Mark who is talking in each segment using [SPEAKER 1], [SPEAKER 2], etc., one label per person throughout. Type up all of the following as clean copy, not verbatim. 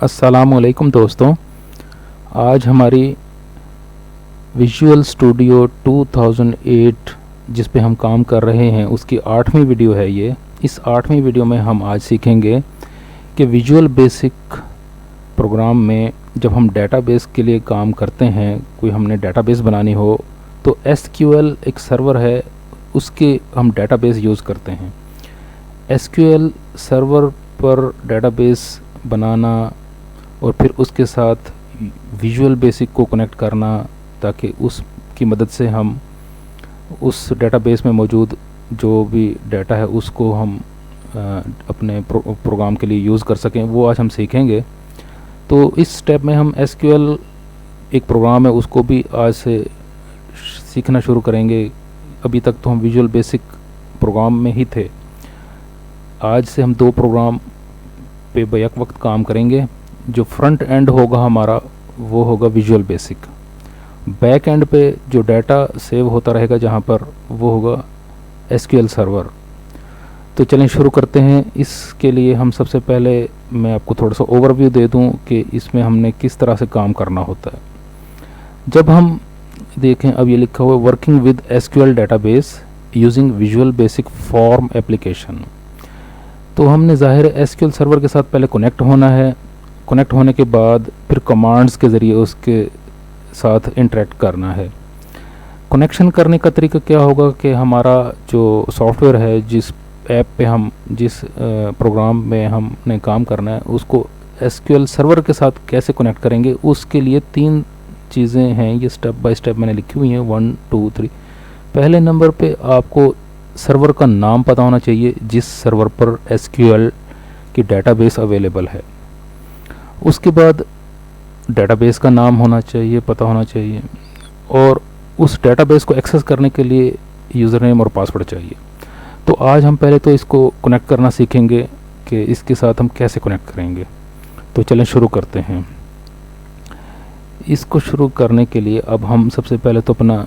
[SPEAKER 1] अस्सलामुअलैकुम दोस्तों। आज हमारी विजुअल स्टूडियो 2008 जिस पे हम काम कर रहे हैं उसकी 8वीं वीडियो है ये। इस 8वीं वीडियो में हम आज सीखेंगे कि विजुअल बेसिक प्रोग्राम में जब हम डेटाबेस के लिए काम करते हैं, कोई हमने डेटाबेस बनानी हो तो एसक्यूएल एक सर्वर है, उसके हम डेटाबेस यूज़ करते हैं। एसक्यूएल सर्वर पर डेटाबेस बनाना और फिर उसके साथ विजुअल बेसिक को कनेक्ट करना ताकि उसकी मदद से हम उस डेटाबेस में मौजूद जो भी डाटा है उसको हम अपने प्रोग्राम के लिए यूज़ कर सकें, वो आज हम सीखेंगे। तो इस स्टेप में हम एसक्यूएल एक प्रोग्राम है उसको भी आज से सीखना शुरू करेंगे। अभी तक तो हम विजुअल बेसिक प्रोग्राम में ही थे। आज से हम 2 प्रोग्राम पे बैक वक्त काम करेंगे। जो फ्रंट एंड होगा हमारा वो होगा विजुअल बेसिक, बैक एंड पे जो डाटा सेव होता रहेगा जहाँ पर वो होगा एसक्यूएल सर्वर। तो चलें शुरू करते हैं। इसके लिए हम सबसे पहले मैं आपको थोड़ा सा ओवरव्यू दे दूं कि इसमें हमने किस तरह से काम करना होता है। जब हम देखें, अब ये लिखा हुआ है working with SQL database using visual basic form application. तो हमने ज़ाहिर एसक्यूएल सर्वर के साथ पहले कनेक्ट होना है। कनेक्ट होने के बाद फिर कमांड्स के ज़रिए उसके साथ इंटरेक्ट करना है। कनेक्शन करने का तरीका क्या होगा कि हमारा जो सॉफ्टवेयर है, जिस ऐप पे हम जिस प्रोग्राम में हमने काम करना है उसको एसक्यूएल सर्वर के साथ कैसे कनेक्ट करेंगे, उसके लिए 3 चीज़ें हैं। ये स्टेप बाय स्टेप मैंने लिखी हुई हैं 1 2 3। पहले नंबर पे आपको सर्वर का नाम पता होना चाहिए जिस सर्वर पर एसक्यूएल की डेटाबेस अवेलेबल है। उसके बाद डेटाबेस का नाम होना चाहिए, पता होना चाहिए, और उस डेटाबेस को एक्सेस करने के लिए यूज़र नेम और पासवर्ड चाहिए। तो आज हम पहले तो इसको कनेक्ट करना सीखेंगे कि इसके साथ हम कैसे कनेक्ट करेंगे। तो चलें शुरू करते हैं। इसको शुरू करने के लिए अब हम सबसे पहले तो अपना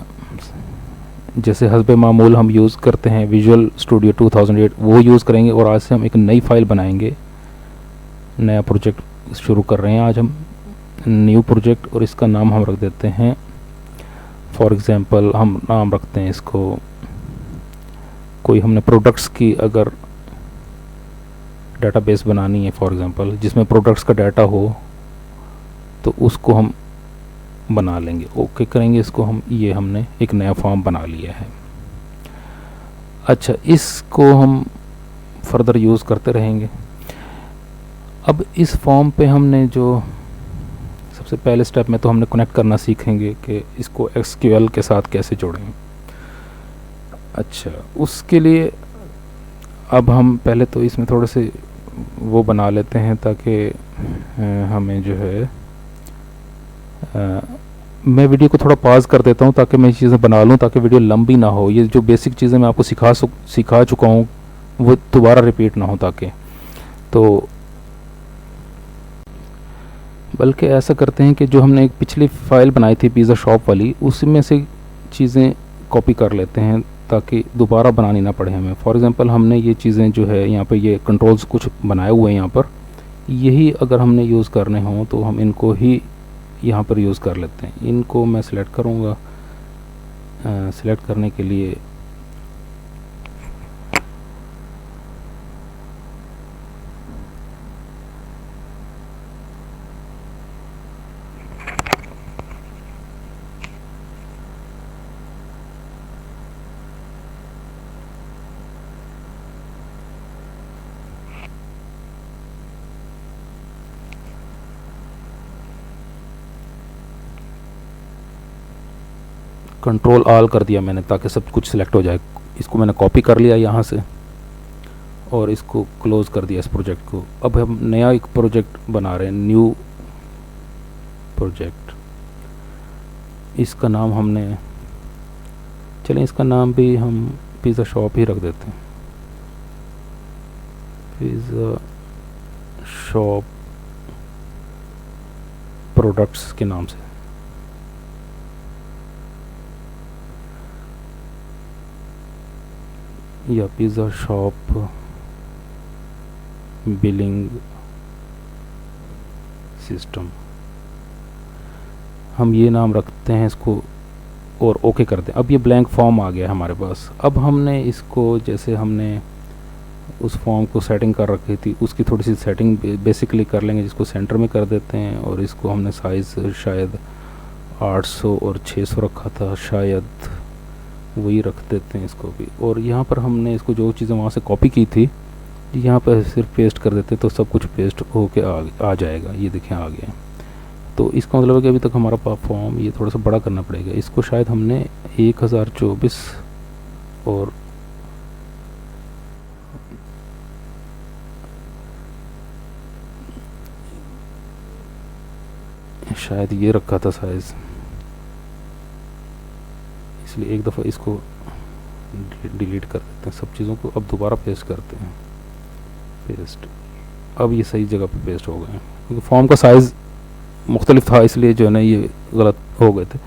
[SPEAKER 1] जैसे हस्बे मामूल हम यूज़ करते हैं विजुअल स्टूडियो 2008 वो यूज़ करेंगे। और आज से हम एक नई फाइल बनाएंगे, नया प्रोजेक्ट शुरू कर रहे हैं आज हम, न्यू प्रोजेक्ट, और इसका नाम हम रख देते हैं, फॉर एग्ज़ाम्पल हम नाम रखते हैं इसको, कोई हमने प्रोडक्ट्स की अगर डेटाबेस बनानी है फॉर एग्ज़ाम्पल जिसमें प्रोडक्ट्स का डाटा हो तो उसको हम बना लेंगे। ओके करेंगे इसको हम, ये हमने एक नया फॉर्म बना लिया है। अच्छा, इसको हम फर्दर यूज़ करते रहेंगे। अब इस फॉर्म पे हमने जो सबसे पहले स्टेप में तो हमने कनेक्ट करना सीखेंगे कि इसको एसक्यूएल के साथ कैसे जोड़ें। अच्छा, उसके लिए अब हम पहले तो इसमें थोड़े से वो बना लेते हैं ताकि हमें जो है मैं वीडियो को थोड़ा पॉज कर देता हूँ ताकि मैं चीज़ें बना लूँ ताकि वीडियो लंबी ना हो। ये जो बेसिक चीज़ें मैं आपको सिखा चुका हूँ वो दोबारा रिपीट ना हो ताकि, तो बल्कि ऐसा करते हैं कि जो हमने एक पिछली फ़ाइल बनाई थी पिज़्ज़ा शॉप वाली, उसमें से चीज़ें कॉपी कर लेते हैं ताकि दोबारा बनानी ना पड़े हमें। फॉर एग्ज़ाम्पल हमने ये चीज़ें जो है यहाँ पे ये कंट्रोल्स कुछ बनाए हुए हैं यहाँ पर, यही अगर हमने यूज़ करने हों तो हम इनको ही यहाँ पर यूज़ कर लेते हैं। इनको मैं सिलेक्ट करूँगा। सिलेक्ट करने के लिए कंट्रोल ऑल कर दिया मैंने ताकि सब कुछ सिलेक्ट हो जाए। इसको मैंने कॉपी कर लिया यहाँ से और इसको क्लोज़ कर दिया इस प्रोजेक्ट को। अब हम नया एक प्रोजेक्ट बना रहे हैं, न्यू प्रोजेक्ट। इसका नाम हमने, चलें इसका नाम भी हम पिज़्ज़ा शॉप ही रख देते हैं, पिज़्ज़ा शॉप प्रोडक्ट्स के नाम से। या पिज़्ज़ा शॉप बिलिंग सिस्टम, हम ये नाम रखते हैं इसको और ओके करते हैं। अब ये ब्लैंक फॉर्म आ गया हमारे पास। अब हमने इसको, जैसे हमने उस फॉर्म को सेटिंग कर रखी थी, उसकी थोड़ी सी सेटिंग बेसिकली कर लेंगे, जिसको सेंटर में कर देते हैं। और इसको हमने साइज़ शायद 800 और 600 रखा था, शायद वही रख देते हैं इसको भी। और यहाँ पर हमने इसको जो चीज़ें वहाँ से कॉपी की थी यहाँ पर सिर्फ पेस्ट कर देते तो सब कुछ पेस्ट होके आ जाएगा। ये देखें आ गया। तो इसका मतलब है कि अभी तक हमारा फॉर्म ये थोड़ा सा बड़ा करना पड़ेगा। इसको शायद हमने 1024 और शायद ये रखा था साइज़, इसलिए एक दफ़ा इसको डिलीट कर देते हैं सब चीज़ों को। अब दोबारा पेस्ट करते हैं, पेस्ट। अब ये सही जगह पे पेस्ट हो गए हैं, क्योंकि फॉर्म का साइज़ मुख्तलिफ था, इसलिए जो है ना ये गलत हो गए थे।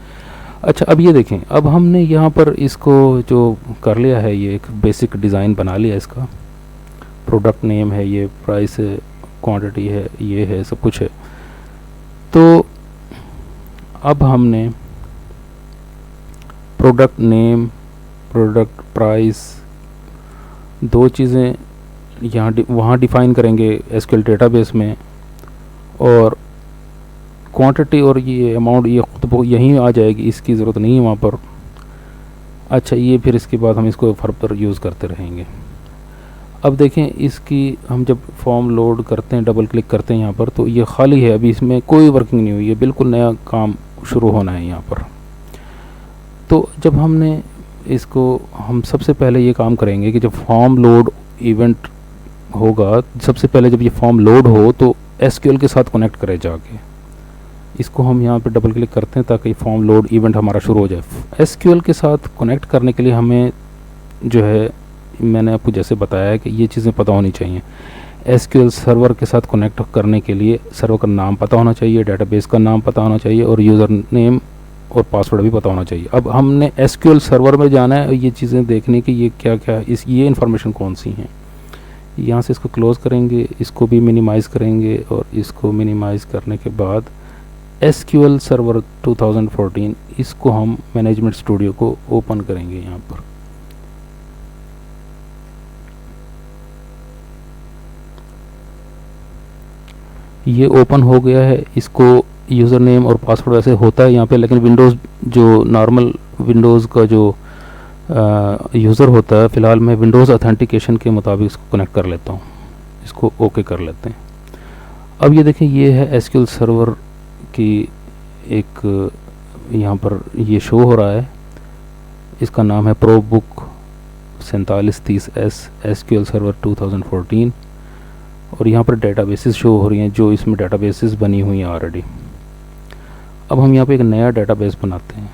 [SPEAKER 1] अच्छा, अब ये देखें, अब हमने यहाँ पर इसको जो कर लिया है, ये एक बेसिक डिज़ाइन बना लिया इसका। प्रोडक्ट नेम है, ये प्राइस है, क्वांटिटी है, ये है, सब कुछ है। तो अब हमने प्रोडक्ट नेम, प्रोडक्ट प्राइस, दो चीज़ें यहाँ वहाँ डिफ़ाइन करेंगे एसक्यूएल डेटाबेस में। और क्वांटिटी और ये अमाउंट ये खुद यहीं आ जाएगी, इसकी ज़रूरत नहीं है वहाँ पर। अच्छा, ये फिर इसके बाद हम इसको फर्दर यूज़ करते रहेंगे। अब देखें, इसकी हम जब फॉर्म लोड करते हैं, डबल क्लिक करते हैं यहाँ पर, तो ये खाली है, अभी इसमें कोई वर्किंग नहीं हुई है, बिल्कुल नया काम शुरू होना है यहाँ पर। तो जब हमने इसको, हम सबसे पहले ये काम करेंगे कि जब फॉर्म लोड इवेंट होगा, सबसे पहले जब ये फॉर्म लोड हो तो एसक्यूएल के साथ कनेक्ट करें जाके। इसको हम यहाँ पे डबल क्लिक करते हैं ताकि फॉर्म लोड इवेंट हमारा शुरू हो जाए। एसक्यूएल के साथ कनेक्ट करने के लिए हमें जो है, मैंने आपको जैसे बताया है कि ये चीज़ें पता होनी चाहिए। एसक्यूएल सर्वर के साथ कनेक्ट करने के लिए सर्वर का नाम पता होना चाहिए, डेटाबेस का नाम पता होना चाहिए, और यूज़र नेम और पासवर्ड भी पता होना चाहिए। अब हमने एसक्यूएल सर्वर में जाना है, ये चीज़ें देखने की, ये क्या क्या ये इन्फॉर्मेशन कौन सी हैं। यहाँ से इसको क्लोज़ करेंगे, इसको भी मिनिमाइज़ करेंगे, और इसको मिनिमाइज़ करने के बाद एसक्यूएल सर्वर 2014 इसको हम मैनेजमेंट स्टूडियो को ओपन करेंगे। यहाँ पर ये ओपन हो गया है। इसको यूज़र नेम और पासवर्ड वैसे होता है यहाँ पे, लेकिन विंडोज़ जो नॉर्मल विंडोज़ का जो यूज़र होता है, फ़िलहाल मैं विंडोज़ ऑथेंटिकेशन के मुताबिक इसको कनेक्ट कर लेता हूँ। इसको ओके कर लेते हैं। अब ये देखें, ये है एसक्यूएल सर्वर की एक, यहाँ पर ये शो हो रहा है, इसका नाम है प्रोबुक 4730S एसक्यूएल सर्वर 2014। और यहाँ पर डेटाबेसेस शो हो रही हैं, जो इसमें डेटाबेसेस बनी हुई हैं ऑलरेडी। अब हम यहाँ पे एक नया डेटाबेस बनाते हैं।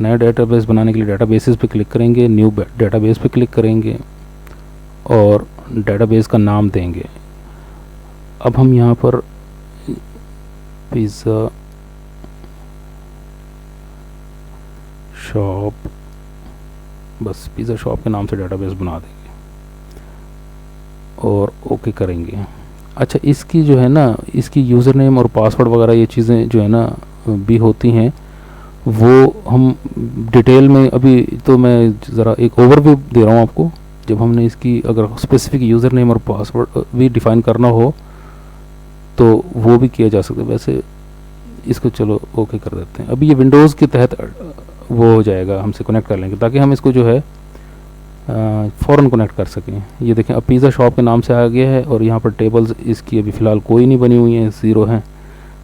[SPEAKER 1] नया डेटाबेस बनाने के लिए डेटाबेसेस पे क्लिक करेंगे, न्यू डेटाबेस पे क्लिक करेंगे और डेटाबेस का नाम देंगे। अब हम यहाँ पर पिज़्ज़ा शॉप, बस पिज़्ज़ा शॉप के नाम से डेटाबेस बना देंगे और ओके करेंगे। अच्छा, इसकी जो है ना, इसकी यूज़र नेम और पासवर्ड वगैरह ये चीज़ें जो है ना भी होती हैं, वो हम डिटेल में, अभी तो मैं ज़रा एक ओवरव्यू दे रहा हूँ आपको। जब हमने इसकी अगर स्पेसिफिक यूज़र नेम और पासवर्ड भी डिफ़ाइन करना हो तो वो भी किया जा सकता है। वैसे इसको चलो ओके कर देते हैं। अभी ये विंडोज़ के तहत वो हो जाएगा, हमसे कनेक्ट कर लेंगे ताकि हम इसको जो है फ़ौरन कनेक्ट कर सकें। ये देखें, अब पिज़्ज़ा शॉप के नाम से आ गया है और यहाँ पर टेबल्स इसकी अभी फ़िलहाल कोई नहीं बनी हुई है, ज़ीरो हैं।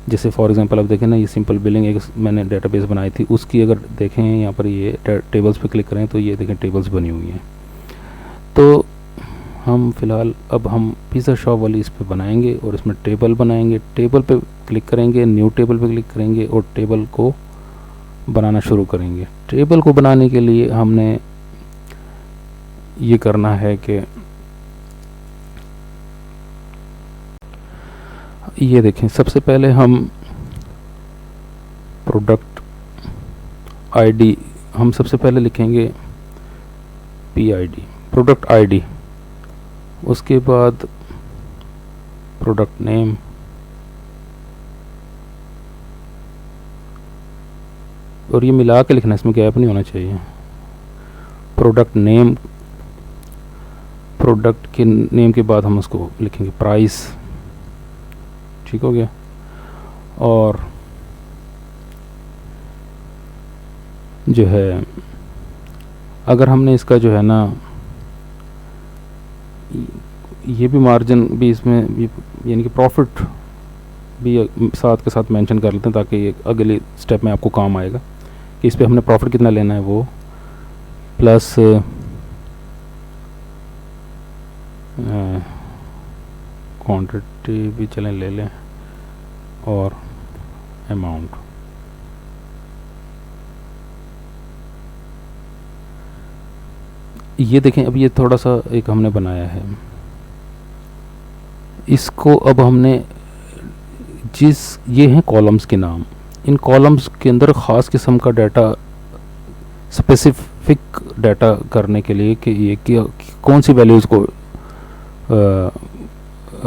[SPEAKER 1] जैसे फॉर एग्जांपल अब देखें ना, ये सिंपल बिलिंग एक मैंने डेटाबेस बनाई थी, उसकी अगर देखें यहाँ पर ये टेबल्स पे क्लिक करें तो ये देखें टेबल्स बनी हुई हैं। तो हम फ़िलहाल अब हम पिज़्ज़ा शॉप वाली इस पर बनाएंगे और इसमें टेबल बनाएंगे। टेबल पे क्लिक करेंगे, न्यू टेबल पे क्लिक करेंगे और टेबल को बनाना शुरू करेंगे। टेबल को बनाने के लिए हमने ये करना है कि ये देखें, सबसे पहले हम प्रोडक्ट आईडी, हम सबसे पहले लिखेंगे PID, प्रोडक्ट आईडी। उसके बाद प्रोडक्ट नेम, और ये मिला के लिखना, इसमें गैप नहीं होना चाहिए। प्रोडक्ट नेम, प्रोडक्ट के नेम के बाद हम उसको लिखेंगे प्राइस। ठीक हो गया। और जो है अगर हमने इसका जो है ना ये भी मार्जिन भी इसमें यानी कि प्रॉफिट भी साथ के साथ मेंशन कर लेते हैं, ताकि ये अगले स्टेप में आपको काम आएगा कि इस पे हमने प्रॉफिट कितना लेना है वो, प्लस क्वांटिटी भी चलें ले लें और अमाउंट। ये देखें, अब ये थोड़ा सा एक हमने बनाया है, इसको अब हमने ये हैं कॉलम्स के नाम, इन कॉलम्स के अंदर ख़ास किस्म का डाटा, स्पेसिफिक डाटा करने के लिए कि ये क्या कौन सी वैल्यूज़ को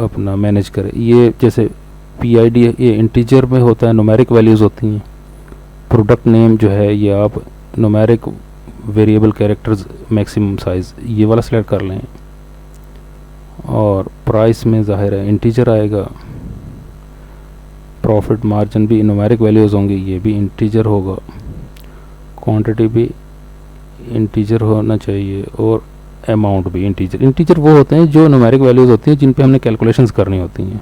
[SPEAKER 1] अपना मैनेज करे। ये जैसे PID ये इंटीजर में होता है, न्यूमेरिक वैल्यूज़ होती हैं। प्रोडक्ट नेम जो है ये आप numeric variable characters maximum size ये वाला सेलेक्ट कर लें। और प्राइस में ज़ाहिर है इंटीजर आएगा। प्रॉफिट मार्जिन भी न्यूमेरिक वैल्यूज़ होंगे, ये भी इंटीजर होगा। क्वांटिटी भी इंटीजर होना चाहिए और अमाउंट भी इंटीजर। इंटीजर वो होते हैं जो न्यूमेरिक वैल्यूज़ होती हैं जिन पे हमने कैलकुलेशंस करनी होती हैं,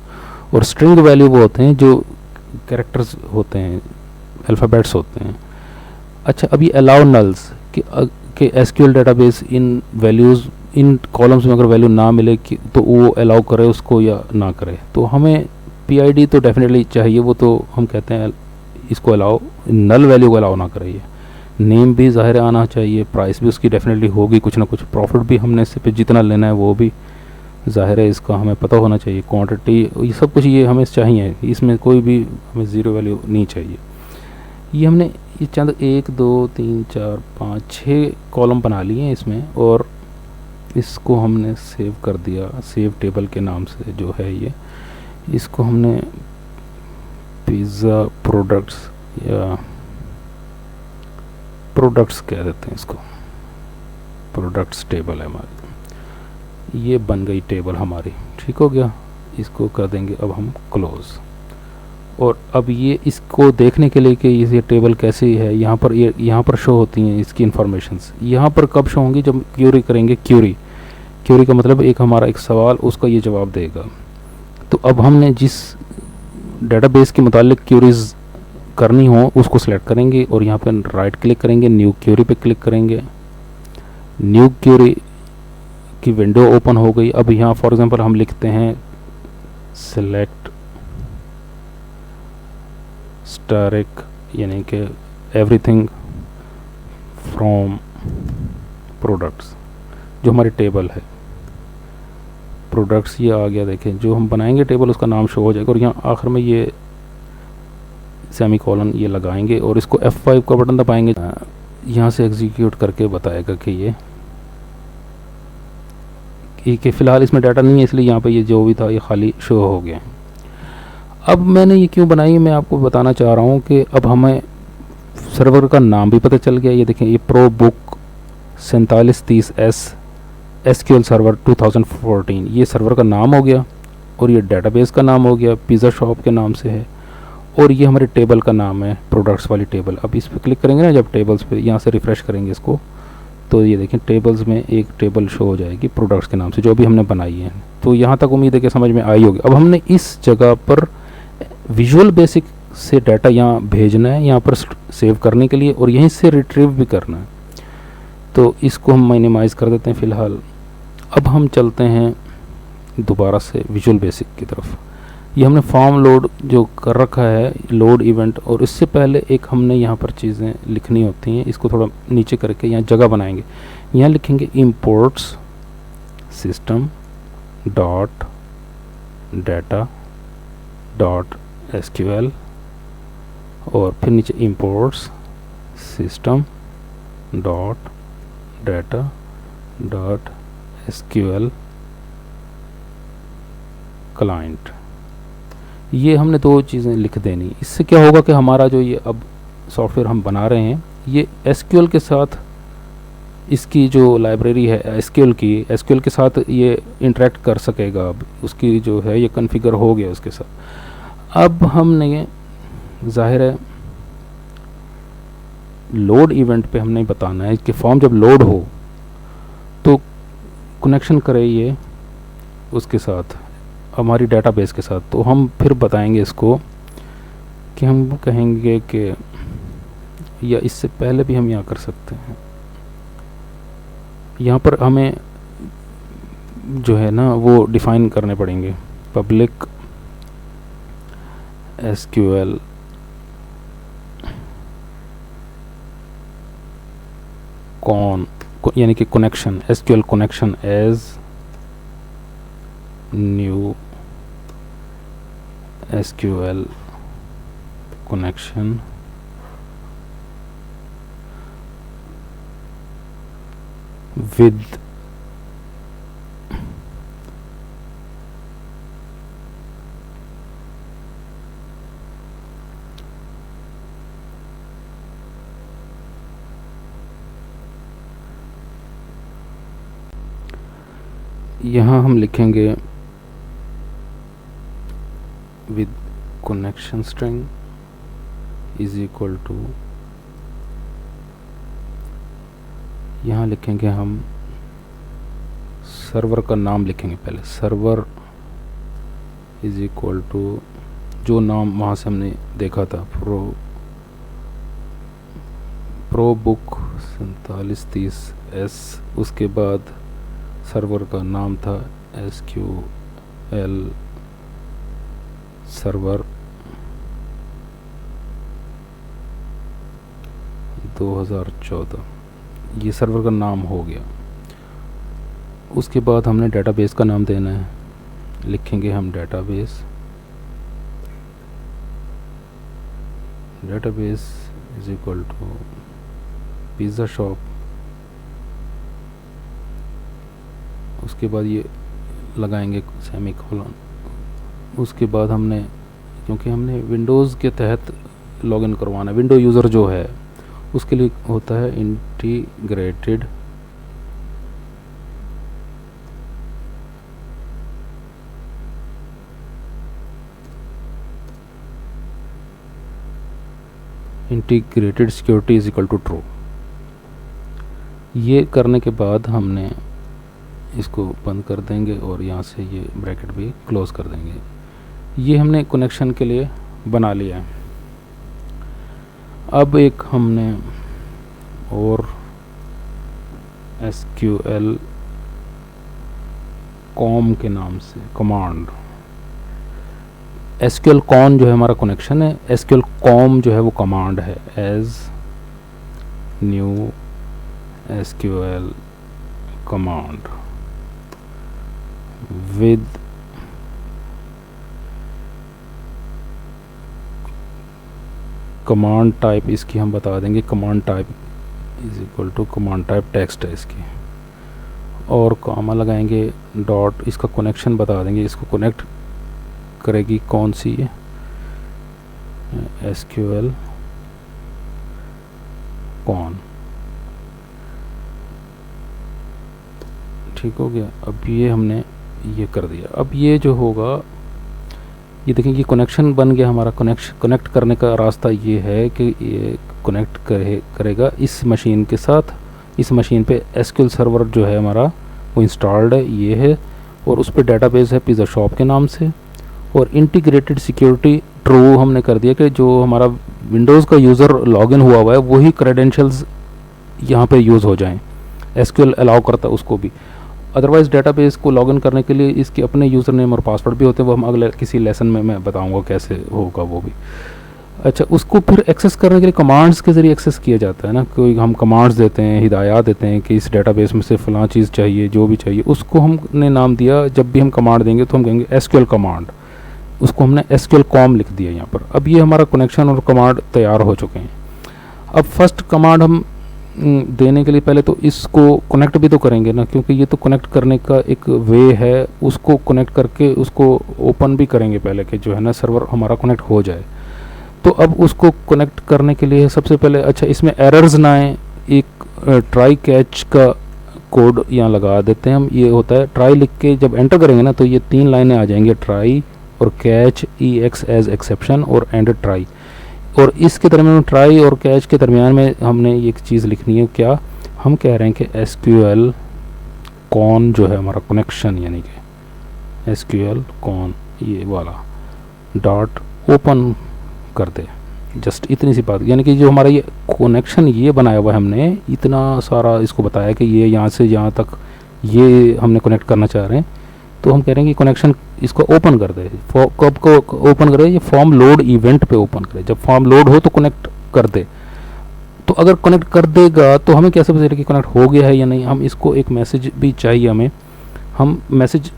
[SPEAKER 1] और स्ट्रिंग वैल्यू वो होते हैं जो कैरेक्टर्स होते हैं, अल्फ़ाबेट्स होते हैं। अच्छा, अभी अलाउ नल्स कि SQL डेटाबेस इन वैल्यूज़ इन कॉलम्स में अगर वैल्यू ना मिले कि तो वो अलाउ करे उसको या ना करे। तो हमें PID तो डेफिनेटली चाहिए, वो तो हम कहते हैं इसको अलाउ, नल वैल्यू को अलाउ ना करिए। नेम भी ज़ाहिर आना चाहिए, प्राइस भी उसकी डेफिनेटली होगी कुछ ना कुछ, प्रॉफिट भी हमने इससे पे जितना लेना है वो भी ज़ाहिर है इसका हमें पता होना चाहिए। क्वांटिटी ये सब कुछ ये हमें चाहिए, इसमें कोई भी हमें ज़ीरो वैल्यू नहीं चाहिए। ये हमने ये चंद 1 2 3 4 5 6 कॉलम बना लिए हैं इसमें, और इसको हमने सेव कर दिया सेव टेबल के नाम से जो है ये। इसको हमने पिज़्ज़ा प्रोडक्ट्स या प्रोडक्ट्स कह देते हैं इसको, प्रोडक्ट्स टेबल है हमारी। ये बन गई टेबल हमारी, ठीक हो गया। इसको कर देंगे अब हम क्लोज़। और अब ये इसको देखने के लिए कि ये टेबल कैसी है, यहाँ पर शो होती हैं इसकी इन्फॉर्मेशंस। यहाँ पर कब शो होंगी, जब क्यूरी करेंगे। क्यूरी का मतलब एक हमारा एक सवाल, उसका ये जवाब देगा। तो अब हमने जिस डेटाबेस के मुतालिक क्यूरीज करनी हो उसको सेलेक्ट करेंगे और यहाँ पर राइट क्लिक करेंगे, न्यू क्यूरी पे क्लिक करेंगे। न्यू क्यूरी की विंडो ओपन हो गई। अब यहाँ फॉर एग्जांपल हम लिखते हैं सेलेक्ट स्टारिक, यानी कि एवरीथिंग फ्रॉम प्रोडक्ट्स, जो हमारी टेबल है प्रोडक्ट्स। ये आ गया, देखें जो हम बनाएंगे टेबल उसका नाम शो हो जाएगा। और यहाँ आखिर में ये सेमी कॉलन ये लगाएंगे और इसको F5 का बटन दबाएंगे, यहाँ से एग्जीक्यूट करके बताएगा कि ये कि फ़िलहाल इसमें डाटा नहीं है, इसलिए यहाँ पे ये जो भी था ये खाली शो हो गया। अब मैंने ये क्यों बनाई, मैं आपको बताना चाह रहा हूँ कि अब हमें सर्वर का नाम भी पता चल गया। ये देखें, ये pro book 4730S SQL server 2014 ये सर्वर का नाम हो गया, और ये डेटाबेस का नाम हो गया, पिज़्ज़ा शॉप के नाम से है, और ये हमारे टेबल का नाम है, प्रोडक्ट्स वाली टेबल। अब इस पर क्लिक करेंगे ना, जब टेबल्स पे यहाँ से रिफ़्रेश करेंगे इसको, तो ये देखें टेबल्स में एक टेबल शो हो जाएगी प्रोडक्ट्स के नाम से, जो भी हमने बनाई है। तो यहाँ तक उम्मीद है कि समझ में आई होगी। अब हमने इस जगह पर विजुअल बेसिक से डाटा यहाँ भेजना है, यहाँ पर सेव करने के लिए, और यहीं से रिट्रीव भी करना है। तो इसको हम मिनिमाइज़ कर देते हैं फ़िलहाल। अब हम चलते हैं दोबारा से विजुअल बेसिक की तरफ। ये हमने फॉर्म लोड जो कर रखा है, लोड इवेंट, और इससे पहले एक हमने यहाँ पर चीज़ें लिखनी होती हैं। इसको थोड़ा नीचे करके यहाँ जगह बनाएंगे, यहाँ लिखेंगे imports system dot data dot SQL, और फिर नीचे imports system dot data dot SQL client. ये हमने दो चीज़ें लिख देनी। इससे क्या होगा कि हमारा जो ये अब सॉफ्टवेयर हम बना रहे हैं ये एसक्यूएल के साथ, इसकी जो लाइब्रेरी है एसक्यूएल के साथ ये इंटरेक्ट कर सकेगा। अब उसकी जो है ये कॉन्फ़िगर हो गया उसके साथ। अब हमने ये ज़ाहिर है लोड इवेंट पे हमने बताना है कि फॉर्म जब लोड हो तो कनेक्शन करे ये उसके साथ, हमारी डेटाबेस के साथ। तो हम फिर बताएंगे इसको कि हम कहेंगे कि, या इससे पहले भी हम यहाँ कर सकते हैं, यहाँ पर हमें जो है ना वो डिफ़ाइन करने पड़ेंगे। पब्लिक एसक्यूएल कॉन यानी कि connection, SQL connection as new SQL connection with यहाँ हम लिखेंगे with connection string is equal to, यहाँ लिखेंगे हम सर्वर का नाम लिखेंगे पहले, सर्वर इज इक्वल टू जो नाम वहाँ से हमने देखा था प्रो बुक 4730S, उसके बाद सर्वर का नाम था SQL सर्वर 2014, ये सर्वर का नाम हो गया। उसके बाद हमने डेटाबेस का नाम देना है, लिखेंगे हम database is equal to pizza shop. उसके बाद ये लगाएंगे सेमीकोलन। उसके बाद हमने, क्योंकि हमने विंडोज़ के तहत लॉगिन करवाना है, विंडो यूज़र जो है उसके लिए होता है integrated security is equal to true. ये करने के बाद हमने इसको बंद कर देंगे और यहाँ से ये ब्रैकेट भी क्लोज़ कर देंगे। ये हमने कनेक्शन के लिए बना लिया है। अब एक हमने और SQL कॉम के नाम से कमांड, SQL कॉन जो है हमारा कनेक्शन है, SQL कॉम जो है वो कमांड है, as new SQL command with command type, इसकी हम बता देंगे command type is equal to command type text है इसकी, और कॉमा लगाएंगे डॉट, इसका कनेक्शन बता देंगे, इसको कनेक्ट करेगी कौन सी है SQL कॉन। ठीक हो गया। अब ये हमने ये कर दिया। अब ये जो होगा, ये देखें ये कनेक्शन बन गया हमारा। कनेक्ट करने का रास्ता ये है कि ये कनेक्ट करेगा इस मशीन के साथ। इस मशीन पे SQL सर्वर जो है हमारा वो इंस्टॉल्ड है, ये है, और उस पर डेटाबेस है पिज़्ज़ा शॉप के नाम से। और इंटीग्रेटेड सिक्योरिटी ट्रू हमने कर दिया कि जो हमारा विंडोज़ का यूज़र लॉगिन हुआ हुआ है वही क्रेडेंशियल्स यहाँ पे यूज़ हो जाएं। SQL अलाउ करता है उसको भी। अदरवाइज़ डेटाबेस को लॉगिन करने के लिए इसके अपने यूज़र नेम और पासवर्ड भी होते हैं, वो हम अगले किसी लेसन में मैं बताऊंगा कैसे होगा वो भी। अच्छा, उसको फिर एक्सेस करने के लिए कमांड्स के ज़रिए एक्सेस किया जाता है ना। कोई हम कमांड्स देते हैं, हिदायत देते हैं कि इस डेटाबेस में से फ़लाँ चीज़ चाहिए, जो भी चाहिए उसको हमने नाम दिया। जब भी हम कमांड देंगे तो हम कहेंगे SQL कमांड, उसको हमने SQL कॉम लिख दिया यहाँ पर। अब ये हमारा कनेक्शन और कमांड तैयार हो चुके हैं। अब फर्स्ट कमांड हम देने के लिए पहले तो इसको कनेक्ट भी तो करेंगे ना, क्योंकि ये तो कनेक्ट करने का एक वे है। उसको कनेक्ट करके उसको ओपन भी करेंगे पहले कि जो है ना सर्वर हमारा कनेक्ट हो जाए। तो अब उसको कनेक्ट करने के लिए सबसे पहले, अच्छा इसमें एरर्स ना आए, एक ट्राई कैच का कोड यहाँ लगा देते हैं हम। ये होता है ट्राई लिख के जब एंटर करेंगे ना तो ये 3 लाइनें आ जाएंगे, ट्राई और कैच EX एज एक्सेप्शन और एंड ट्राई। और इसके दरमियान में ट्राई और कैच के दरमियान में हमने एक चीज़ लिखनी है, क्या हम कह रहे हैं कि SQL कॉन जो है हमारा कनेक्शन, यानी कि SQL कॉन ये वाला डॉट ओपन कर दे। जस्ट इतनी सी बात, यानी कि जो हमारा ये कनेक्शन ये बनाया हुआ है हमने, इतना सारा इसको बताया कि ये यहाँ से यहाँ तक ये हमने कनेक्ट करना चाह रहे हैं, तो हम कह रहे हैं कि कनेक्शन इसको ओपन कर दे। कब को ओपन करे, ये फॉर्म लोड इवेंट पे ओपन करे, जब फॉर्म लोड हो तो कनेक्ट कर दे। तो अगर कनेक्ट कर देगा तो हमें कैसे पता चलेगा कि कनेक्ट हो गया है या नहीं? हम इसको एक मैसेज भी चाहिए हमें, हम मैसेज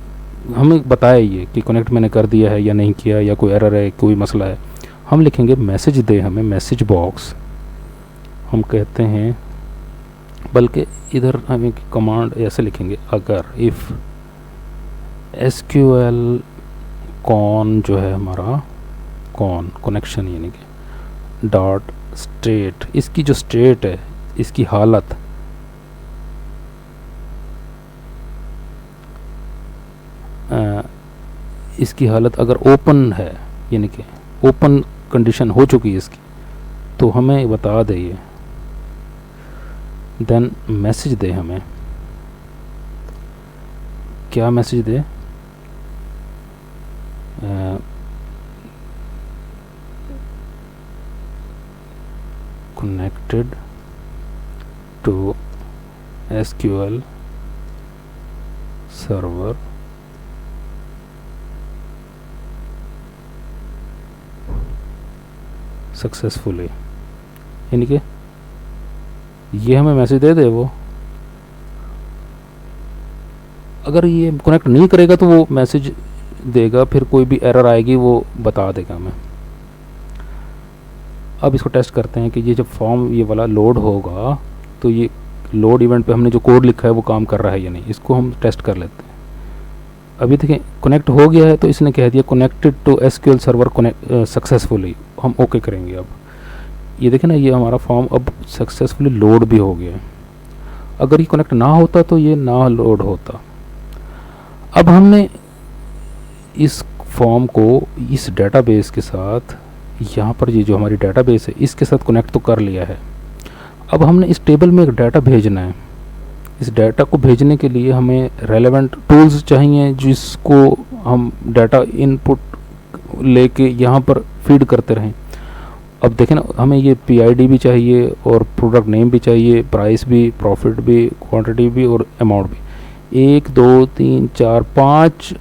[SPEAKER 1] हमें बताए ये कि कनेक्ट मैंने कर दिया है या नहीं किया, या कोई एरर है, कोई मसला है। हम लिखेंगे मैसेज दे हमें, मैसेज बॉक्स हम कहते हैं, बल्कि इधर हमें कमांड ऐसे लिखेंगे, अगर इफ़ SQL कॉन जो है हमारा कॉन कनेक्शन, यानी कि डॉट स्टेट, इसकी जो स्टेट है, इसकी हालत, इसकी हालत अगर ओपन है, यानी कि ओपन कंडीशन हो चुकी है इसकी, तो हमें बता दे ये, देन मैसेज दे हमें। क्या मैसेज दे? Connected to SQL server successfully, यानी कि ये हमें मैसेज दे दे वो। अगर ये कनेक्ट नहीं करेगा तो वो मैसेज देगा, फिर कोई भी एरर आएगी वो बता देगा हमें। अब इसको टेस्ट करते हैं कि ये जब फॉर्म ये वाला लोड होगा तो ये लोड इवेंट पे हमने जो कोड लिखा है वो काम कर रहा है या नहीं, इसको हम टेस्ट कर लेते हैं। अभी देखें कनेक्ट हो गया है, तो इसने कह दिया connected to SQL server successfully, हम ओके करेंगे। अब ये देखें ना, ये हमारा फॉर्म अब सक्सेसफुली लोड भी हो गया है। अगर ये कनेक्ट ना होता तो ये ना लोड होता। अब हमने इस फॉर्म को इस डेटाबेस के साथ, यहाँ पर ये जो हमारी डेटाबेस है इसके साथ कनेक्ट तो कर लिया है। अब हमने इस टेबल में एक डाटा भेजना है। इस डाटा को भेजने के लिए हमें रेलेवेंट टूल्स चाहिए, जिसको हम डाटा इनपुट लेके यहाँ पर फीड करते रहें। अब देखें ना, हमें ये PID भी चाहिए और प्रोडक्ट नेम भी चाहिए, प्राइस भी, प्रॉफिट भी, क्वांटिटी भी और अमाउंट भी। 1 2 3 4 5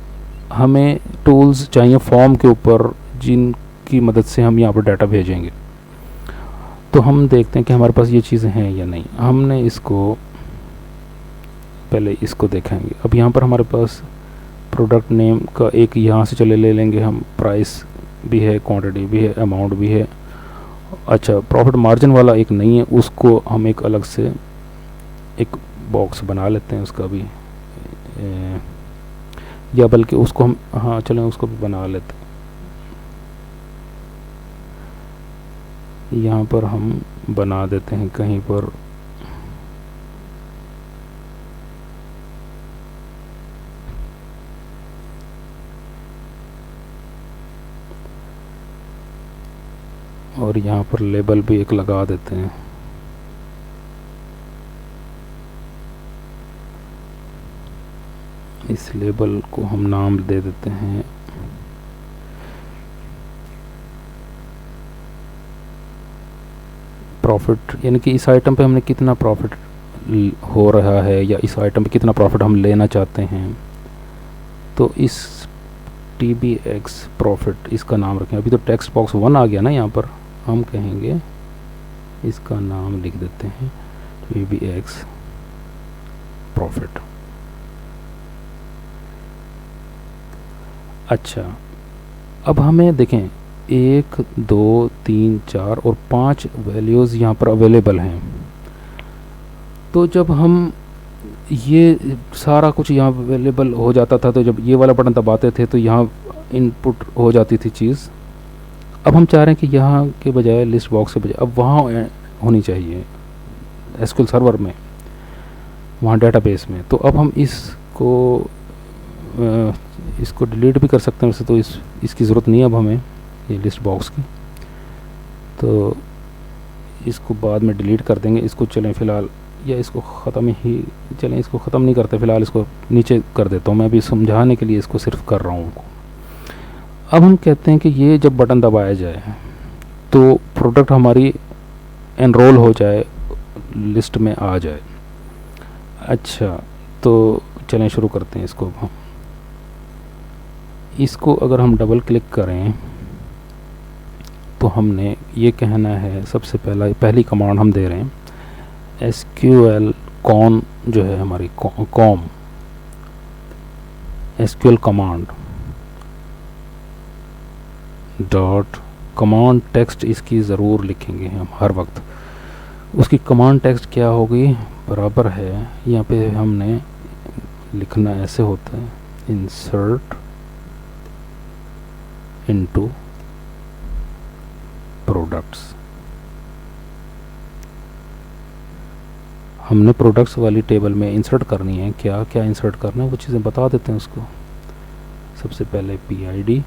[SPEAKER 1] हमें टूल्स चाहिए फॉर्म के ऊपर, जिनकी मदद से हम यहाँ पर डाटा भेजेंगे। तो हम देखते हैं कि हमारे पास ये चीज़ें हैं या नहीं। हमने इसको पहले इसको देखेंगे। अब यहाँ पर हमारे पास प्रोडक्ट नेम का एक यहाँ से चले ले लेंगे हम, प्राइस भी है, क्वांटिटी भी है, अमाउंट भी है। अच्छा, प्रॉफिट मार्जिन वाला एक नहीं है, उसको हम एक अलग से एक बॉक्स बना लेते हैं उसका भी, या बल्कि उसको हम, हाँ चलें उसको भी बना लेते हैं। यहाँ पर हम बना देते हैं कहीं पर, और यहाँ पर लेबल भी एक लगा देते हैं। इस लेबल को हम नाम दे देते हैं प्रॉफिट, यानी कि इस आइटम पे हमने कितना प्रॉफिट हो रहा है, या इस आइटम पे कितना प्रॉफिट हम लेना चाहते हैं। तो इस TBX प्रॉफिट इसका नाम रखें। अभी तो टेक्स्ट बॉक्स 1 आ गया ना, यहाँ पर हम कहेंगे इसका नाम लिख देते हैं TBX प्रॉफिट। अच्छा, अब हमें देखें 1 2 3 4 और 5 वैल्यूज़ यहाँ पर अवेलेबल हैं। तो जब हम ये सारा कुछ यहाँ अवेलेबल हो जाता था, तो जब ये वाला बटन दबाते थे तो यहाँ इनपुट हो जाती थी चीज़। अब हम चाह रहे हैं कि यहाँ के बजाय लिस्ट बॉक्स के बजाय अब वहाँ होनी चाहिए एसक्यूएल सर्वर में, वहाँ डेटाबेस में। तो अब हम इसको डिलीट भी कर सकते हैं वैसे तो इसकी ज़रूरत नहीं है अब हमें ये लिस्ट बॉक्स की, तो इसको बाद में डिलीट कर देंगे। इसको चलें फ़िलहाल, या इसको ख़त्म ही चलें, इसको ख़त्म नहीं करते फ़िलहाल, इसको नीचे कर देता हूँ मैं अभी समझाने के लिए इसको सिर्फ कर रहा हूँ। अब हम कहते हैं कि ये जब बटन दबाया जाए तो प्रोडक्ट हमारी एनरोल हो जाए, लिस्ट में आ जाए। अच्छा, तो चलें शुरू करते हैं इसको। इसको अगर हम डबल क्लिक करें तो हमने ये कहना है, सबसे पहली कमांड हम दे रहे हैं SQL कॉन जो है हमारी com SQL command dot command text, इसकी ज़रूर लिखेंगे हम हर वक्त। उसकी कमांड टेक्स्ट क्या होगी, बराबर है यहाँ पे हमने लिखना ऐसे होता है, इंसर्ट इनटू प्रोडक्ट्स। हमने प्रोडक्ट्स वाली टेबल में इंसर्ट करनी है, क्या क्या इंसर्ट करना है वो चीज़ें बता देते हैं उसको। सबसे पहले PID,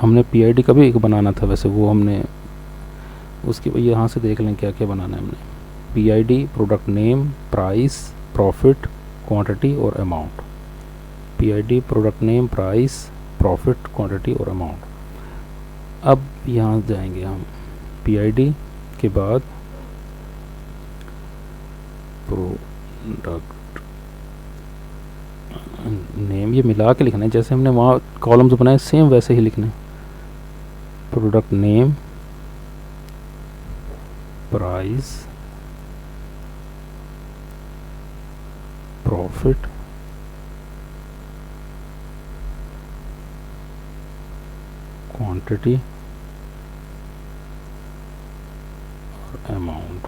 [SPEAKER 1] हमने PID का भी एक बनाना था वैसे, वो हमने उसके यहाँ से देख लें क्या क्या बनाना है हमने। PID product name, price, profit, quantity और amount. PID product name, price, profit, quantity और अमाउंट। अब यहाँ जाएंगे हम PID के बाद प्रोडक्ट नेम, ये मिला के लिखना है जैसे हमने वहाँ कॉलम्स बनाए सेम वैसे ही लिखना है। Product name, price, profit, quantity और अमाउंट।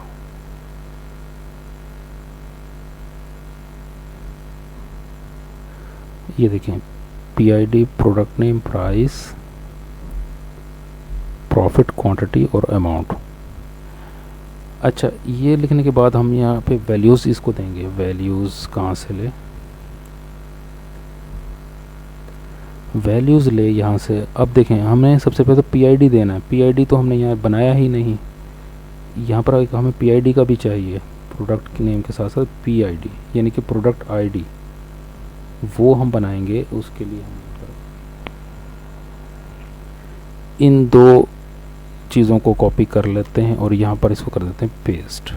[SPEAKER 1] ये देखें PID product name, price, profit, quantity और अमाउंट। अच्छा, ये लिखने के बाद हम यहाँ पे वैल्यूज़ इसको देंगे। वैल्यूज़ कहाँ से ले, वैल्यूज़ ले यहाँ से। अब देखें हमें सबसे पहले तो PID देना है। PID तो हमने यहाँ बनाया ही नहीं, यहाँ पर हमें PID का भी चाहिए प्रोडक्ट के नेम के साथ साथ PID, यानी कि प्रोडक्ट ID, वो हम बनाएंगे। उसके लिए हम इन दो चीज़ों को कॉपी कर लेते हैं और यहाँ पर इसको कर देते हैं पेस्ट।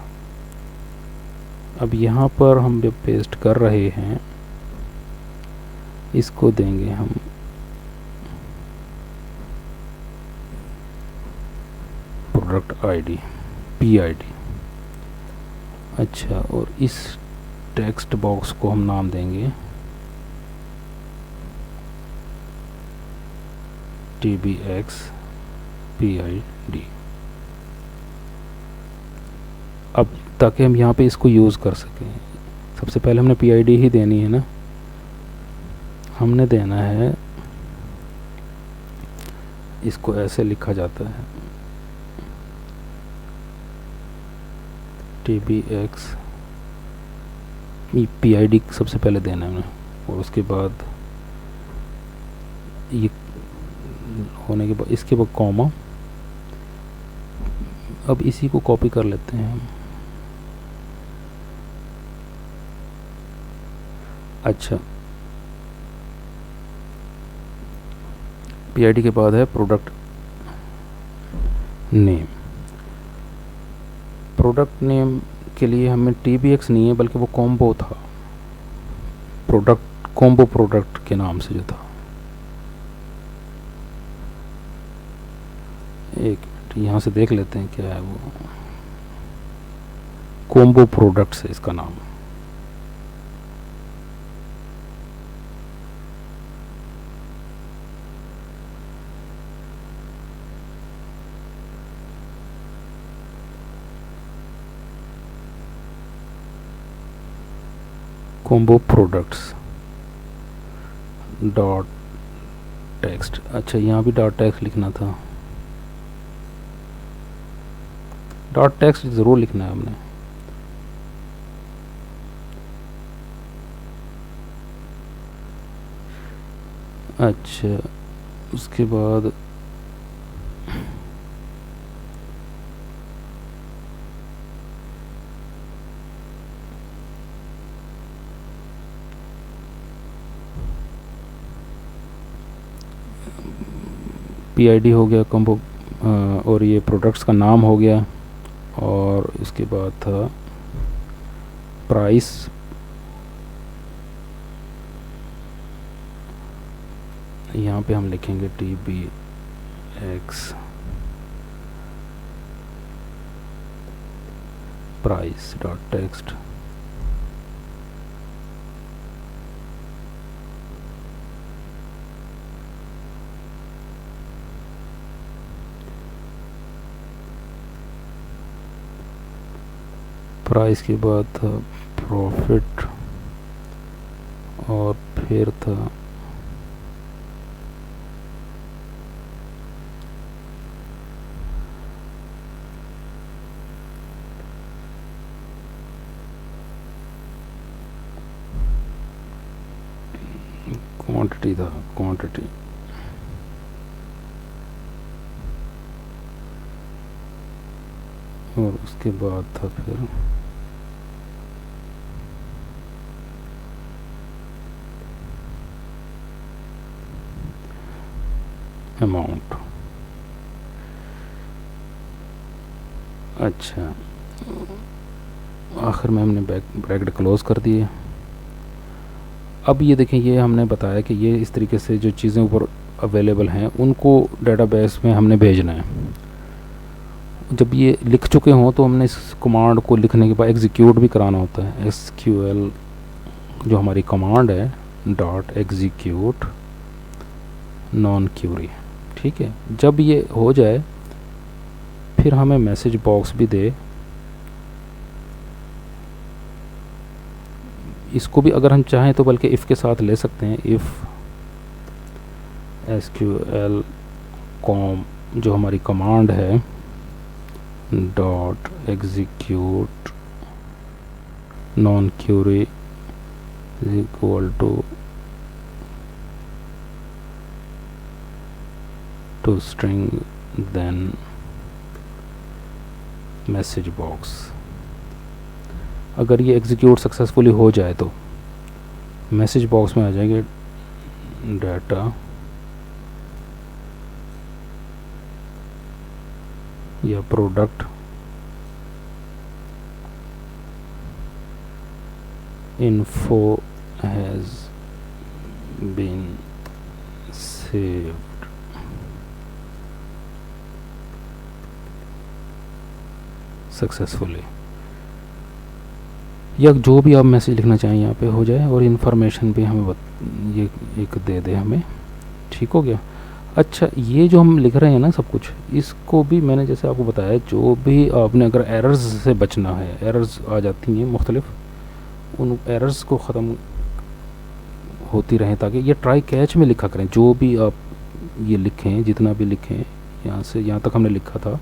[SPEAKER 1] अब यहाँ पर हम जब पेस्ट कर रहे हैं इसको देंगे हम प्रोडक्ट ID PID। अच्छा, और इस टेक्स्ट बॉक्स को हम नाम देंगे TBX PID। अब ताकि हम यहाँ पे इसको यूज़ कर सकें, सबसे पहले हमने PID ही देनी है ना, हमने देना है, इसको ऐसे लिखा जाता है TBX PID सबसे पहले देना है हमने, और उसके बाद ये होने के बाद इसके बाद कॉमा। अब इसी को कॉपी कर लेते हैं हम। अच्छा, PID के बाद है प्रोडक्ट नेम। प्रोडक्ट नेम के लिए हमें TBX नहीं है बल्कि वो कॉम्बो था, प्रोडक्ट कॉम्बो प्रोडक्ट के नाम से जो था। एक मिनट यहाँ से देख लेते हैं क्या है वो, कॉम्बो प्रोडक्ट्स है इसका नाम। Combo products dot text. अच्छा, यहाँ भी डॉट टेक्स्ट लिखना था। डॉट टेक्स्ट ज़रूर लिखना है हमने। अच्छा, उसके बाद PID हो गया कंबो, और ये प्रोडक्ट्स का नाम हो गया, और इसके बाद था प्राइस, यहाँ पे हम लिखेंगे TBX price dot text. Price के बाद था प्रॉफिट, और फिर था क्वांटिटी, था क्वांटिटी, और उसके बाद था फिर अमाउंट। अच्छा, आखिर में हमने ब्रैकेट क्लोज कर दिए। अब ये देखें, ये हमने बताया कि ये इस तरीके से जो चीज़ें ऊपर अवेलेबल हैं उनको डेटाबेस में हमने भेजना है। जब ये लिख चुके हों तो हमने इस कमांड को लिखने के बाद एग्जीक्यूट भी कराना होता है। SQL जो हमारी कमांड है, डॉट एग्जीक्यूट नॉन क्यूरी, ठीक है। जब ये हो जाए फिर हमें मैसेज बॉक्स भी दे। इसको भी अगर हम चाहें तो बल्कि इफ़ के साथ ले सकते हैं। इफ़ SQL कॉम जो हमारी कमांड है, dot execute non query is equal to string then message box. अगर ये एग्जीक्यूट सक्सेसफुली हो जाए तो मैसेज बॉक्स में आ जाएंगे डाटा या product info has been saved। Successfully, या जो भी आप मैसेज लिखना चाहें यहाँ पे हो जाए, और इन्फॉर्मेशन भी हमें ये एक दे दे हमें, ठीक हो गया। अच्छा, ये जो हम लिख रहे हैं ना सब कुछ, इसको भी मैंने जैसे आपको बताया, जो भी आपने अगर एरर्स से बचना है, एरर्स आ जाती हैं मुख्तलिफ, उन एरर्स को ख़त्म होती रहें, ताकि ये ट्राई कैच में लिखा करें। जो भी आप ये लिखें, जितना भी लिखें, यहाँ से यहाँ तक हमने लिखा था,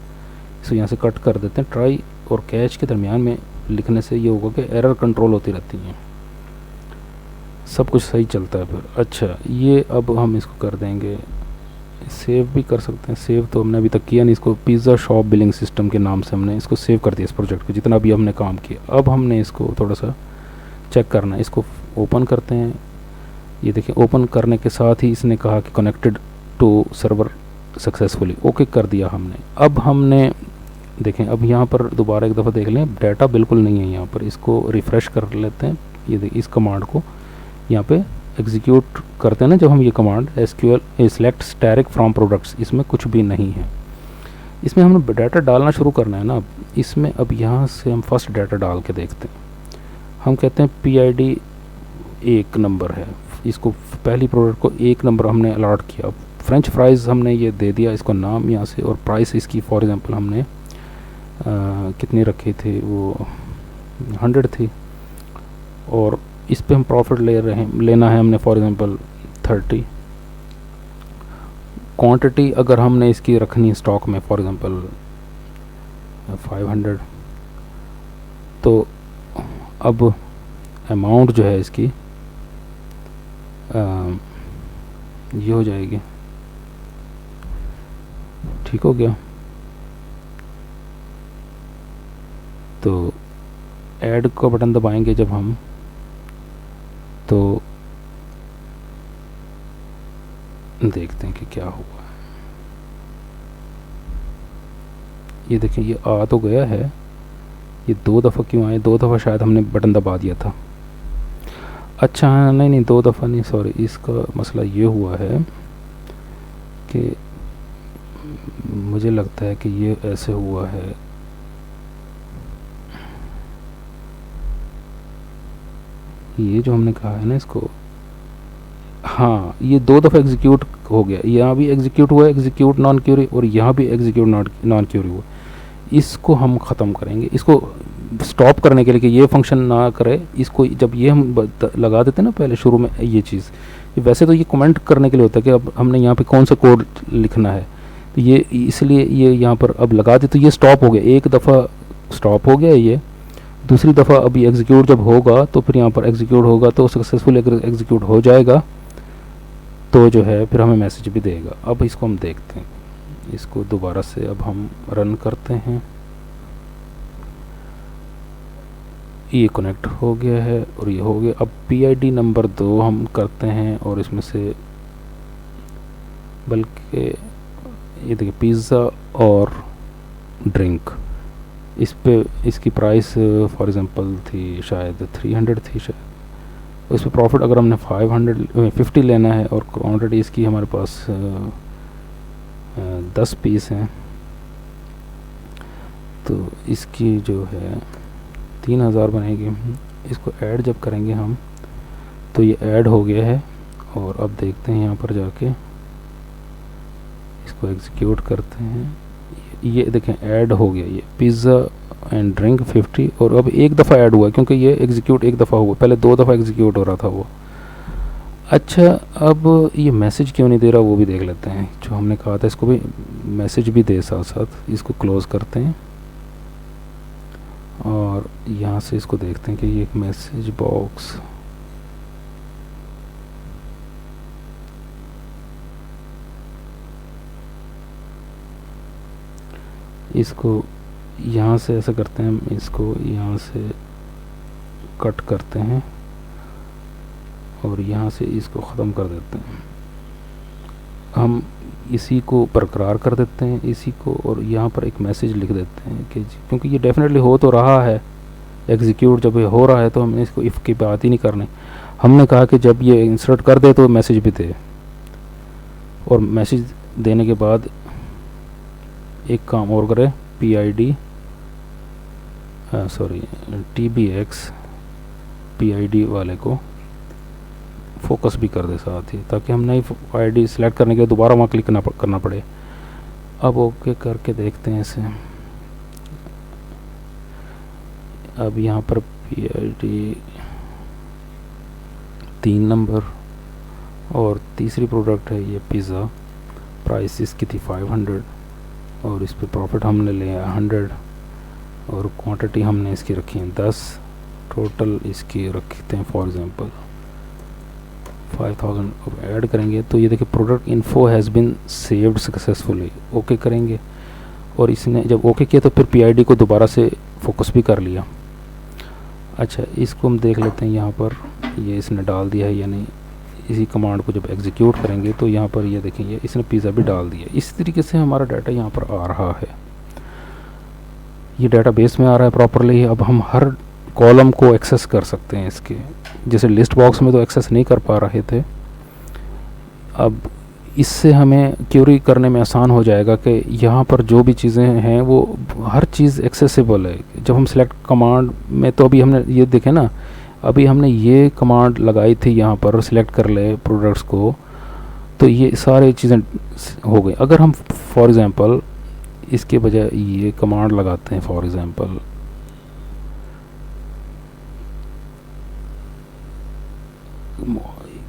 [SPEAKER 1] इसे यहाँ से कट कर देते हैं। ट्राई और कैच के दरमियान में लिखने से ये होगा कि एरर कंट्रोल होती रहती हैं, सब कुछ सही चलता है फिर। अच्छा, ये अब हम इसको कर देंगे, सेव भी कर सकते हैं। सेव तो हमने अभी तक किया नहीं, इसको पिज़्ज़ा शॉप बिलिंग सिस्टम के नाम से हमने इसको सेव कर दिया, इस प्रोजेक्ट को जितना भी हमने काम किया। अब हमने इसको थोड़ा सा चेक करना है, इसको ओपन करते हैं। ये देखिए, ओपन करने के साथ ही इसने कहा कि connected to server successfully, okay कर दिया हमने। अब हमने देखें, अब यहाँ पर दोबारा एक दफ़ा देख लें, डाटा बिल्कुल नहीं है यहाँ पर। इसको रिफ़्रेश कर लेते हैं। ये देखिए, इस कमांड को यहाँ पे एग्जीक्यूट करते हैं ना जब हम, ये command SQL select static from products, इसमें कुछ भी नहीं है। इसमें हमें डाटा डालना शुरू करना है ना। इसमें अब यहाँ से हम फर्स्ट डाटा डाल के देखते हैं। हम कहते हैं PID 1 नंबर है, इसको पहली प्रोडक्ट को 1 नंबर हमने अलॉट किया। फ्रेंच फ्राइज़ हमने ये दे दिया इसको नाम यहाँ से, और प्राइस इसकी फॉर एग्ज़ाम्पल हमने कितनी रखी थी, वो 100 थी, और इस पे हम प्रॉफिट लेना है हमने फॉर एग्ज़ाम्पल 30। क्वांटिटी अगर हमने इसकी रखनी है स्टॉक में फॉर एग्ज़ाम्पल 500। तो अब अमाउंट जो है इसकी ये हो जाएगी, ठीक हो गया। तो ऐड का बटन दबाएंगे जब हम, तो देखते हैं कि क्या हुआ। ये देखें, ये आ तो गया है। ये 2 दफ़ा क्यों आए? 2 दफ़ा शायद हमने बटन दबा दिया था। अच्छा हाँ, नहीं 2 दफ़ा नहीं, सॉरी। इसका मसला ये हुआ है कि मुझे लगता है कि ये ऐसे हुआ है, ये जो हमने कहा है ना इसको, हाँ ये 2 दफ़ा एग्जीक्यूट हो गया। यहाँ भी एग्जीक्यूट हुआ, एग्जीक्यूट नॉन क्यूरी, और यहाँ भी एग्जीक्यूट नॉन क्यूरी हुआ। इसको हम ख़त्म करेंगे। इसको स्टॉप करने के लिए कि ये फंक्शन ना करे, इसको जब ये हम लगा देते हैं ना पहले शुरू में ये चीज़, वैसे तो ये कमेंट करने के लिए होता है कि अब हमने यहाँ पे कौन सा कोड लिखना है, तो ये इसलिए ये यहाँ पर अब लगा दे। तो ये स्टॉप हो गया, एक दफ़ा स्टॉप हो गया ये। दूसरी दफ़ा अभी एग्जीक्यूट जब होगा तो फिर यहाँ पर एग्जीक्यूट होगा, तो सक्सेसफुल एग्जीक्यूट हो जाएगा, तो जो है फिर हमें मैसेज भी देगा। अब इसको हम देखते हैं, इसको दोबारा से अब हम रन करते हैं। ये कनेक्ट हो गया है और ये हो गया। अब PID नंबर 2 हम करते हैं, और इसमें से बल्कि ये देखिए पिज़्ज़ा और ड्रिंक, इस पे इसकी प्राइस फॉर एग्ज़ाम्पल थी शायद 300 थी शायद। इस पर प्रॉफिट अगर हमने 550 लेना है, और क्वांटिटी इसकी हमारे पास 10 पीस हैं, तो इसकी जो है 3000 बनेगी। इसको ऐड जब करेंगे हम, तो ये ऐड हो गया है। और अब देखते हैं यहाँ पर जाके, इसको एग्जीक्यूट करते हैं। ये देखें ऐड हो गया, ये पिज़्ज़ा एंड ड्रिंक 50, और अब एक दफ़ा ऐड हुआ क्योंकि ये एग्जीक्यूट एक दफ़ा हुआ, पहले 2 दफ़ा एग्जीक्यूट हो रहा था वो। अच्छा, अब ये मैसेज क्यों नहीं दे रहा वो भी देख लेते हैं। जो हमने कहा था इसको भी मैसेज भी दे साथ साथ। इसको क्लोज़ करते हैं और यहाँ से इसको देखते हैं कि ये एक मैसेज बॉक्स, इसको यहाँ से ऐसा करते हैं, हम इसको यहाँ से कट करते हैं और यहाँ से इसको ख़त्म कर देते हैं। हम इसी को बरकरार कर देते हैं, इसी को, और यहाँ पर एक मैसेज लिख देते हैं कि क्योंकि ये डेफिनेटली हो तो रहा है एग्जीक्यूट, जब ये हो रहा है तो हमने इसको इफ़ की बात ही नहीं करनी। हमने कहा कि जब ये इंसर्ट कर दे तो मैसेज भी दे, और मैसेज देने के बाद एक काम और करें, PID TBX PID वाले को फोकस भी कर दे साथ ही, ताकि हम नई ID सेलेक्ट करने के लिए दोबारा वहाँ क्लिक करना पड़े। अब ओके करके देखते हैं इसे। अब यहाँ पर PID 3 नंबर, और तीसरी प्रोडक्ट है ये पिज़्ज़ा, प्राइस इसकी थी 500, और इस पर प्रॉफिट हमने लिया 100, और क्वांटिटी हमने इसकी रखी है 10, टोटल इसकी रखते हैं फॉर एग्ज़ाम्पल 5000। अब ऐड करेंगे तो ये देखिए product info has been saved successfully, okay करेंगे, और इसने जब ओके किया तो फिर PID को दोबारा से फोकस भी कर लिया। अच्छा, इसको हम देख लेते हैं यहाँ पर ये इसने डाल दिया है या नहीं। इसी कमांड को जब एग्जीक्यूट करेंगे तो यहाँ पर ये देखेंगे इसने पिज़्ज़ा भी डाल दिया। इस तरीके से हमारा डाटा यहाँ पर आ रहा है, ये डाटाबेस में आ रहा है प्रॉपरली। अब हम हर कॉलम को एक्सेस कर सकते हैं इसके, जैसे लिस्ट बॉक्स में तो एक्सेस नहीं कर पा रहे थे, अब इससे हमें क्यूरी करने में आसान हो जाएगा कि यहाँ पर जो भी चीज़ें हैं वो हर चीज़ एक्सेसिबल है। जब हम सेलेक्ट कमांड में, तो अभी हमने ये देखे ना, अभी हमने ये कमांड लगाई थी यहाँ पर सिलेक्ट कर ले प्रोडक्ट्स को, तो ये सारी चीज़ें हो गई। अगर हम फॉर एग्ज़ाम्पल इसके बजाय ये कमांड लगाते हैं, फॉर एग्ज़ाम्पल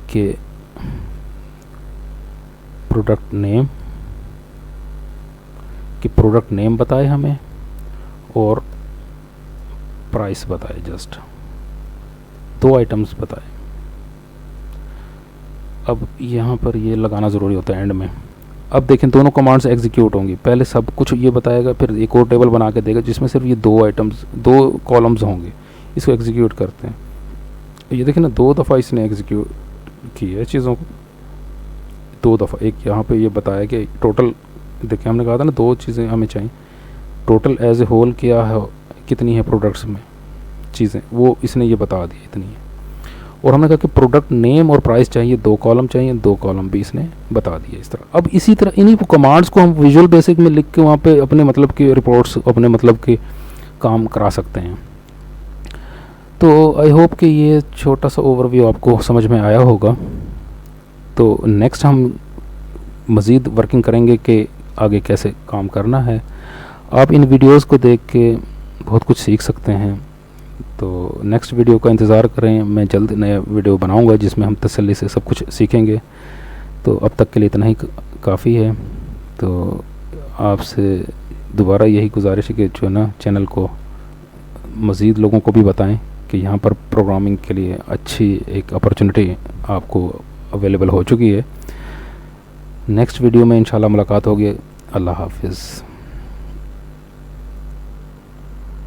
[SPEAKER 1] के प्रोडक्ट नेम बताए हमें, और प्राइस बताए, जस्ट 2 आइटम्स बताए। अब यहाँ पर ये लगाना ज़रूरी होता है एंड में। अब देखें दोनों कमांड्स एग्जीक्यूट होंगी, पहले सब कुछ ये बताएगा, फिर एक और टेबल बना के देगा जिसमें सिर्फ ये 2 आइटम्स 2 कॉलम्स होंगे। इसको एग्जीक्यूट करते हैं, ये देखें ना 2 दफ़ा इसने एग्जीक्यूट की है चीज़ों को, 2 दफ़ा। एक यहाँ पे ये बताया कि टोटल, देखिए हमने कहा था ना 2 चीज़ें हमें चाहिए, टोटल एज ए होल क्या है, कितनी है प्रोडक्ट्स में चीज़ें, वो इसने ये बता दी इतनी है। और हमने कहा कि प्रोडक्ट नेम और प्राइस चाहिए, 2 कॉलम चाहिए, 2 कॉलम भी इसने बता दिए इस तरह। अब इसी तरह इन्हीं कमांड्स को हम विजुअल बेसिक में लिख के वहाँ पे अपने मतलब के रिपोर्ट्स, अपने मतलब के काम करा सकते हैं। तो आई होप कि ये छोटा सा ओवरव्यू आपको समझ में आया होगा। तो नेक्स्ट हम मज़ीद वर्किंग करेंगे कि आगे कैसे काम करना है। आप इन वीडियोस को देख के बहुत कुछ सीख सकते हैं। तो नेक्स्ट वीडियो का इंतज़ार करें, मैं जल्द नया वीडियो बनाऊंगा जिसमें हम तसल्ली से सब कुछ सीखेंगे। तो अब तक के लिए इतना ही काफ़ी है। तो आपसे दोबारा यही गुजारिश है कि जो है ना चैनल को मज़ीद लोगों को भी बताएं कि यहाँ पर प्रोग्रामिंग के लिए अच्छी एक अपॉर्चुनिटी आपको अवेलेबल हो चुकी है। नेक्स्ट वीडियो में इंशाल्लाह मुलाकात होगी। अल्लाह हाफिज़।